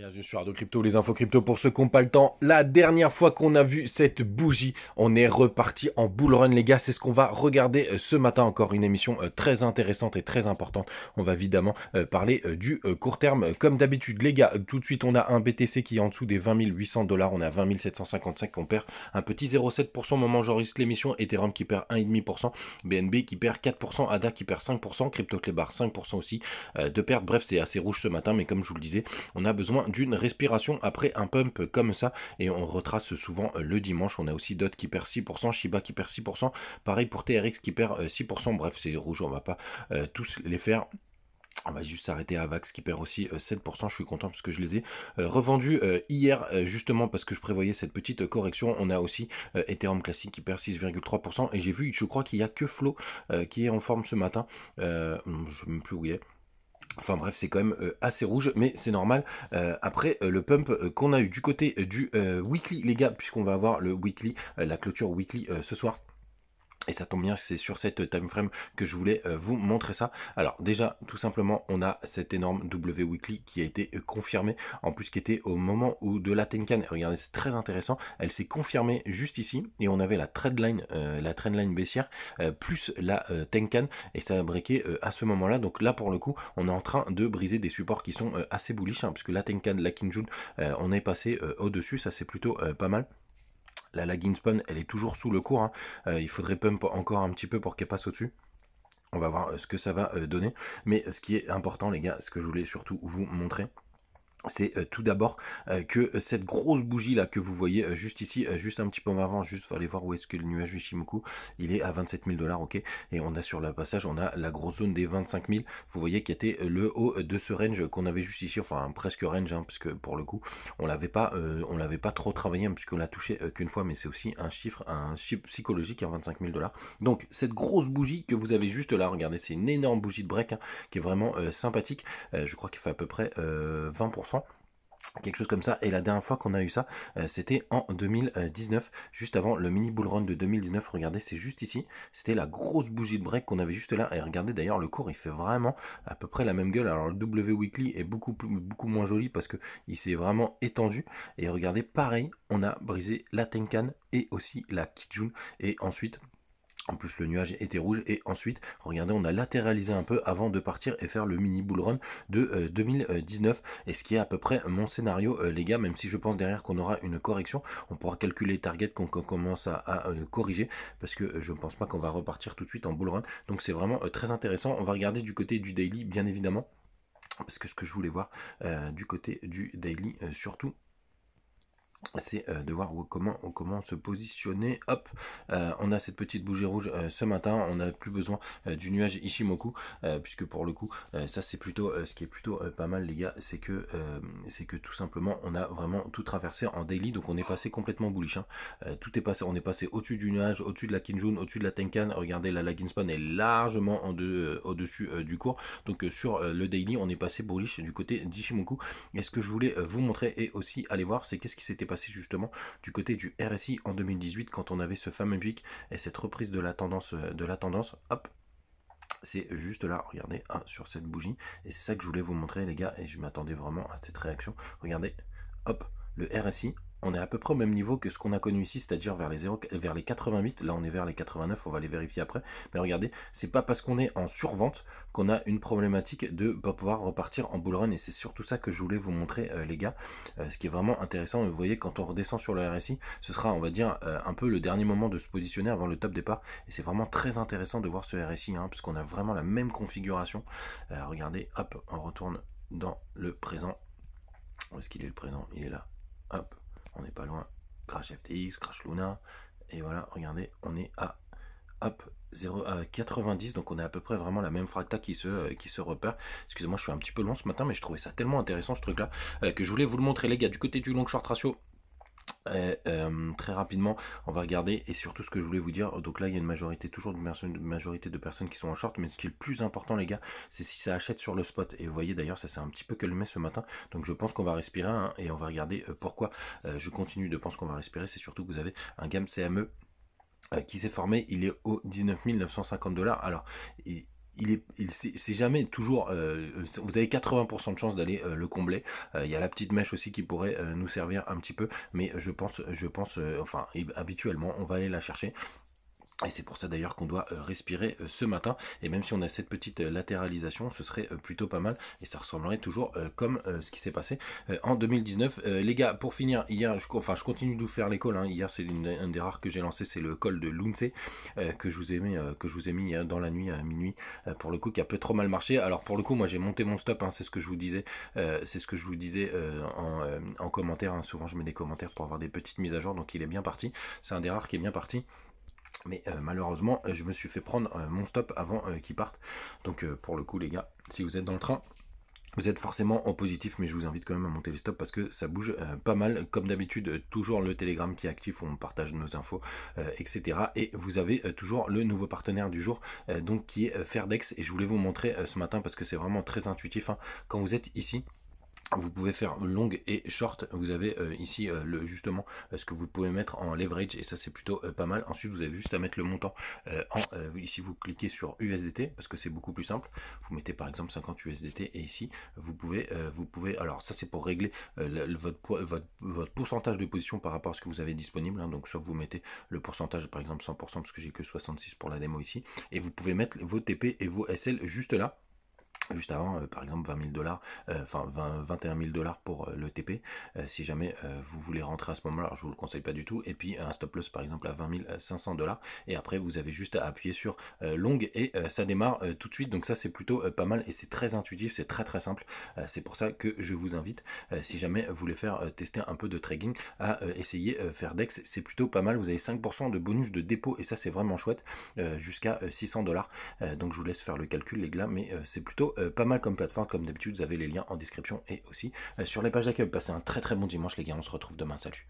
Bienvenue sur Ardo Crypto, les infos crypto pour ceux qui n'ont pas le temps. La dernière fois qu'on a vu cette bougie, on est reparti en bull run les gars. C'est ce qu'on va regarder ce matin. Encore une émission très intéressante et très importante. On va évidemment parler du court terme. Comme d'habitude les gars, tout de suite on a un BTC qui est en dessous des 20 800 $. On est à 20 755. On perd un petit 0,7% au moment où j'enregistre l'émission. Ethereum qui perd 1,5%. BNB qui perd 4%. ADA qui perd 5%. CryptoClebar 5% aussi de perte. Bref, c'est assez rouge ce matin. Mais comme je vous le disais, on a besoin d'une respiration après un pump comme ça et on retrace souvent le dimanche. On a aussi DOT qui perd 6%, Shiba qui perd 6%, pareil pour TRX qui perd 6%. Bref, c'est rouge, on va pas tous les faire. On va juste s'arrêter à Vax qui perd aussi 7%. Je suis content parce que je les ai revendus hier justement parce que je prévoyais cette petite correction. On a aussi Ethereum classique qui perd 6,3% et j'ai vu, je crois qu'il y a que Flow qui est en forme ce matin. Je ne sais même plus où il est. Enfin bref, c'est quand même assez rouge, mais c'est normal. Après le pump qu'on a eu du côté du weekly, les gars, puisqu'on va avoir le weekly, la clôture weekly ce soir. Et ça tombe bien, c'est sur cette time frame que je voulais vous montrer ça. Alors déjà, tout simplement, on a cette énorme W Weekly qui a été confirmée, en plus qui était au moment où de la Tenkan. Regardez, c'est très intéressant. Elle s'est confirmée juste ici, et on avait la trendline baissière, plus la Tenkan, et ça a breaké à ce moment-là. Donc là, pour le coup, on est en train de briser des supports qui sont assez bullish, hein, puisque la Tenkan, la Kinjun, on est passé au-dessus, ça c'est plutôt pas mal. La lagging spawn, elle est toujours sous le cours. Hein. Il faudrait pump encore un petit peu pour qu'elle passe au-dessus. On va voir ce que ça va donner. Mais ce qui est important, les gars, ce que je voulais surtout vous montrer, c'est tout d'abord que cette grosse bougie là que vous voyez juste ici, juste un petit peu en avant, juste faut aller voir où est-ce que le nuage Ishimoku, il est à 27 000 $, ok, et on a sur le passage, on a la grosse zone des 25 000, vous voyez qui était le haut de ce range qu'on avait juste ici, enfin presque range, hein, parce que pour le coup, on l'avait pas trop travaillé, hein, puisqu'on l'a touché qu'une fois, mais c'est aussi un chiffre psychologique à 25 000 $. Donc cette grosse bougie que vous avez juste là, regardez, c'est une énorme bougie de break, hein, qui est vraiment sympathique, je crois qu'il fait à peu près 20%. Quelque chose comme ça, et la dernière fois qu'on a eu ça, c'était en 2019, juste avant le mini bull run de 2019, regardez, c'est juste ici, c'était la grosse bougie de break qu'on avait juste là, et regardez d'ailleurs le cours, il fait vraiment à peu près la même gueule. Alors le W Weekly est beaucoup moins joli parce que il s'est vraiment étendu, et regardez, pareil, on a brisé la Tenkan et aussi la Kijun, et ensuite... En plus, le nuage était rouge. Et ensuite, regardez, on a latéralisé un peu avant de partir et faire le mini bull run de 2019. Et ce qui est à peu près mon scénario, les gars, même si je pense derrière qu'on aura une correction, on pourra calculer les targets qu'on commence à corriger. Parce que je ne pense pas qu'on va repartir tout de suite en bull run. Donc c'est vraiment très intéressant. On va regarder du côté du daily, bien évidemment. Parce que ce que je voulais voir du côté du daily, surtout, c'est de voir comment se positionner. Hop, on a cette petite bougie rouge ce matin. On n'a plus besoin du nuage Ishimoku, puisque pour le coup, ça c'est plutôt ce qui est plutôt pas mal, les gars, c'est que tout simplement on a vraiment tout traversé en daily, donc on est passé complètement bullish. Hein. Tout est passé, on est passé au-dessus du nuage, au-dessus de la Kinjun, au-dessus de la Tenkan. Regardez, la lagging spawn est largement au-dessus du cours. Donc sur le daily, on est passé bullish du côté d'Ishimoku. Et ce que je voulais vous montrer et aussi aller voir, c'est qu'est-ce qui s'était passé justement du côté du RSI en 2018 quand on avait ce fameux pic et cette reprise de la tendance, hop, c'est juste là, regardez, hein, sur cette bougie, et c'est ça que je voulais vous montrer les gars, et je m'attendais vraiment à cette réaction. Regardez, hop, le RSI, on est à peu près au même niveau que ce qu'on a connu ici, c'est-à-dire vers les 88, là on est vers les 89, on va les vérifier après, mais regardez, c'est pas parce qu'on est en survente qu'on a une problématique de pas pouvoir repartir en bull run, et c'est surtout ça que je voulais vous montrer les gars, ce qui est vraiment intéressant. Vous voyez, quand on redescend sur le RSI, ce sera, on va dire, un peu le dernier moment de se positionner avant le top départ, et c'est vraiment très intéressant de voir ce RSI, hein, puisqu'on a vraiment la même configuration. Regardez, hop, on retourne dans le présent. Où est-ce qu'il est le présent? Il est là, hop, on n'est pas loin, crash FTX, crash Luna, et voilà, regardez, on est à, hop, 90, donc on est à peu près vraiment la même fracta qui se repère. Excusez-moi, je suis un petit peu long ce matin, mais je trouvais ça tellement intéressant ce truc là, que je voulais vous le montrer les gars. Du côté du long short ratio, très rapidement on va regarder, et surtout ce que je voulais vous dire, donc là il y a une majorité de personnes qui sont en short, mais ce qui est le plus important les gars, c'est si ça achète sur le spot. Et vous voyez d'ailleurs, ça c'est un petit peu calmé ce matin, donc je pense qu'on va respirer, hein, et on va regarder pourquoi je continue de penser qu'on va respirer. C'est surtout que vous avez un gamme CME qui s'est formé, il est au 19 950 $. Alors c'est jamais toujours, vous avez 80% de chances d'aller le combler. Il y a la petite mèche aussi qui pourrait nous servir un petit peu, mais je pense, enfin, habituellement, on va aller la chercher. Et c'est pour ça d'ailleurs qu'on doit respirer ce matin. Et même si on a cette petite latéralisation, ce serait plutôt pas mal. Et ça ressemblerait toujours comme ce qui s'est passé en 2019. Les gars, pour finir, hier, je continue de vous faire les calls. Hein. Hier, c'est un des rares que j'ai lancé, c'est le call de Lunce que je vous ai mis dans la nuit à minuit. Pour le coup, qui a peu trop mal marché. Alors pour le coup, moi j'ai monté mon stop. Hein, c'est ce que je vous disais. En commentaire. Hein. Souvent, je mets des commentaires pour avoir des petites mises à jour. Donc il est bien parti. C'est un des rares qui est bien parti. Mais malheureusement, je me suis fait prendre mon stop avant qu'il parte. Donc pour le coup, les gars, si vous êtes dans le train, vous êtes forcément en positif, mais je vous invite quand même à monter les stops parce que ça bouge pas mal. Comme d'habitude, toujours le Telegram qui est actif où on partage nos infos, etc. Et vous avez toujours le nouveau partenaire du jour, donc qui est Fairdex. Et je voulais vous montrer ce matin parce que c'est vraiment très intuitif. Hein. Quand vous êtes ici, vous pouvez faire long et short. Vous avez ici justement ce que vous pouvez mettre en leverage et ça c'est plutôt pas mal. Ensuite vous avez juste à mettre le montant ici vous cliquez sur USDT parce que c'est beaucoup plus simple. Vous mettez par exemple 50 USDT et ici vous pouvez alors ça c'est pour régler votre pourcentage de position par rapport à ce que vous avez disponible. Hein. Donc soit vous mettez le pourcentage par exemple 100% parce que j'ai que 66 pour la démo ici et vous pouvez mettre vos TP et vos SL juste là. Juste avant, par exemple 20 000 $, enfin 21 000 $ pour le TP, si jamais vous voulez rentrer à ce moment-là, alors je vous le conseille pas du tout, et puis un stop loss par exemple à 20 500 $, et après vous avez juste à appuyer sur long et ça démarre tout de suite, donc ça c'est plutôt pas mal et c'est très intuitif, c'est très très simple, c'est pour ça que je vous invite, si jamais vous voulez faire tester un peu de trading, à essayer Fairdex, c'est plutôt pas mal, vous avez 5% de bonus de dépôt et ça c'est vraiment chouette, jusqu'à 600 $, donc je vous laisse faire le calcul les gars, mais c'est plutôt pas mal comme plateforme, comme d'habitude vous avez les liens en description et aussi sur les pages d'accueil. Passez un très très bon dimanche les gars, on se retrouve demain, salut.